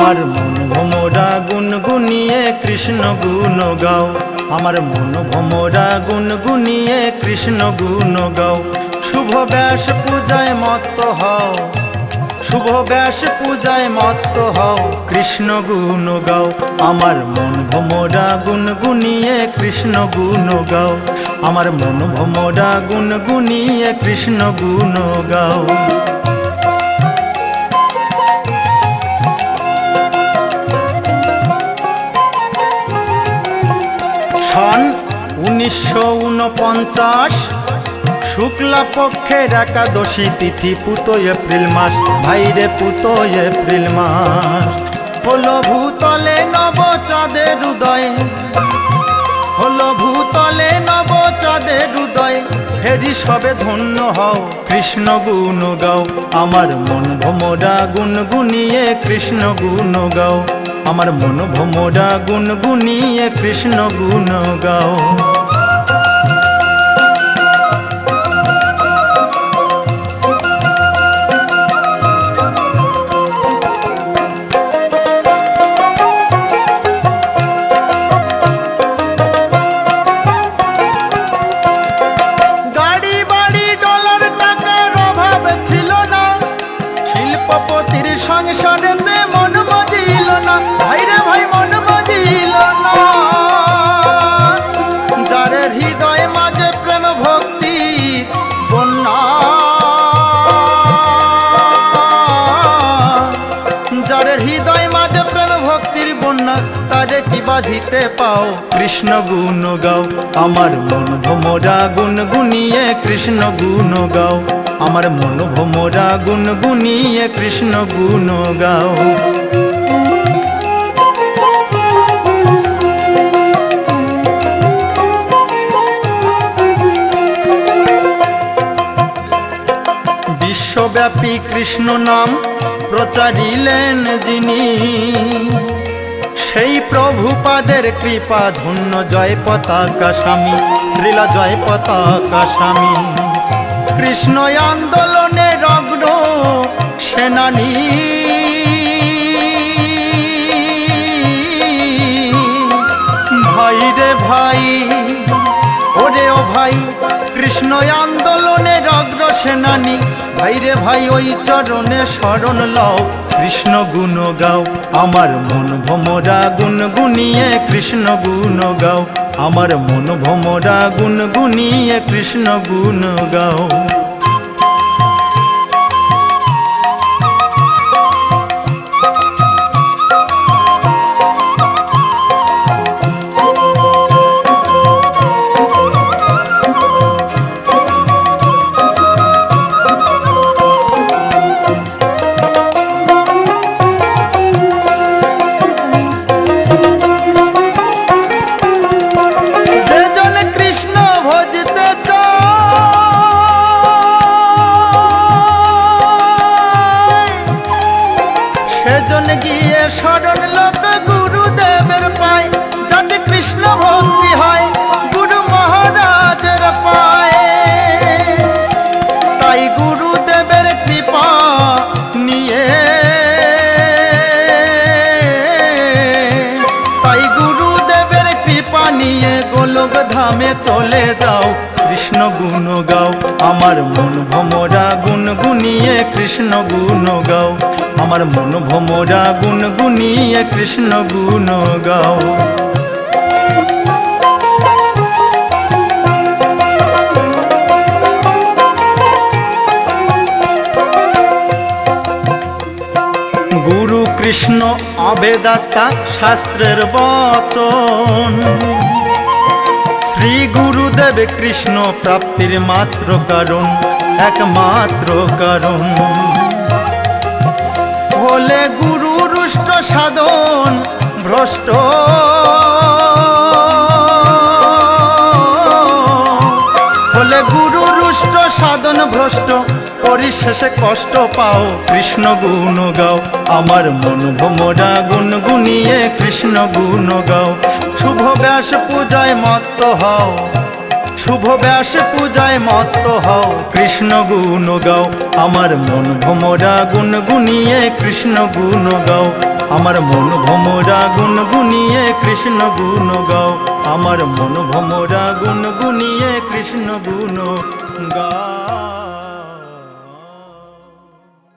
আমার মন ভোমরা গুনগুনিয়ে কৃষ্ণ গুণ গাও, আমার মন ভোমরা গুনগুনিয়ে কৃষ্ণ গুণ গাও। শুভ ব্যাস পূজায় মত্ত হও, শুভ ব্যাস পূজায় মত্ত হও, কৃষ্ণ গুণ গাও। আমার মন ভোমরা গুনগুনিয়ে কৃষ্ণ গুণ গাও, আমার মন ভোমরা গুনগুনিয়ে কৃষ্ণ গুণ গাও। সন 1949 শুক্লা পক্ষের একাদশী তিথি, পুত এপ্রিল মাস, ভাইরে পুত এপ্রিল মাস। হলো ভূতলে নব চাঁদের হৃদয়, হলো ভূতলে নব চাঁদের হৃদয়, হেরি সবে ধন্য হও, কৃষ্ণ গুণ গাও। আমার মন ভোমরা গুনগুনিয়ে কৃষ্ণ গুণ গাও, আমার মন ভোমরা গুনগুনিয়ে কৃষ্ণ গুণ গাও। গাড়ি বাড়ি ডলার টাকার অভাব ছিল না, শিল্পপতির সংসারেতে মন মজিল না, ভাইরে ভাই মন মজিল না। যার হৃদয় মাঝে প্রেম ভক্তি বন্যা, যার হৃদয় মাঝে প্রেম ভক্তির বন্যা, তারে কি বাঁধিতে পাও, কৃষ্ণ গুণ গাও। আমার মন ভোমরা গুনগুনিয়ে কৃষ্ণ গুণ গাও, আমার মন ভোমরা গুনগুনিয়ে কৃষ্ণ গুণ গাও। বিশ্বব্যাপী কৃষ্ণ নাম প্রচারিলেন যিনি, সেই প্রভুপাদের কৃপা ধন্য জয় পতাকা স্বামী, শ্রীলা জয় পতাকা স্বামী। কৃষ্ণ আন্দোলনের অগ্র সেনানী, ভাই রে ভাই, ওরে ও ভাই, কৃষ্ণ আন্দোলনের অগ্র সেনানী, ভাই রে ভাই ওই চরণে শরণ লও, কৃষ্ণ গুণ গাও। আমার মন ভোমরা গুনগুনিয়ে কৃষ্ণ গুণ গাও, আমার মন ভোমরা গুনগুনিয়ে কৃষ্ণ গুণ গাও। সেজন গিয়ে শরণ লোক গুরুদেবের পায়, যাতে কৃষ্ণ ভক্তি হয় গুরু মহারাজের পায়। তাই গুরুদেবের কৃপা নিয়ে, তাই গুরুদেবের কৃপা নিয়ে গোলক ধামে চলে যাও, কৃষ্ণ গুণ গাও। আমার মন ভোমরা গুনগুনিয়ে কৃষ্ণ গুণ গাও, আমার মন ভোমরা গুনগুনিয়ে কৃষ্ণ গুণ গাও। গুরু কৃষ্ণ অবেদাতা শাস্ত্রের বচন, শ্রী গুরুদেব কৃষ্ণ প্রাপ্তির মাত্র কারণ, একমাত্র কারণ। হলে গুরু রুষ্ট সাধন ভ্রষ্ট, হলে গুরু রুষ্ট সাধন ভ্রষ্ট, পরিশেষে কষ্ট পাও, কৃষ্ণ গুণ গাও। আমার মন ভোমরা গুনগুনিয়ে কৃষ্ণ গুণ গাও। শুভ ব্যাস পূজায় মত্ত হও, শুভ ব্যাস পূজায় মত্ত হও, কৃষ্ণ গুণ গাও। আমার মন ভোমরা গুনগুনিয়ে কৃষ্ণ গুণ গাও। আমার মন ভমরা গুনগুনিয়ে কৃষ্ণ গুণ গাও, আমার মন ভমরা গুনগুনিয়ে কৃষ্ণ গুণ গাও।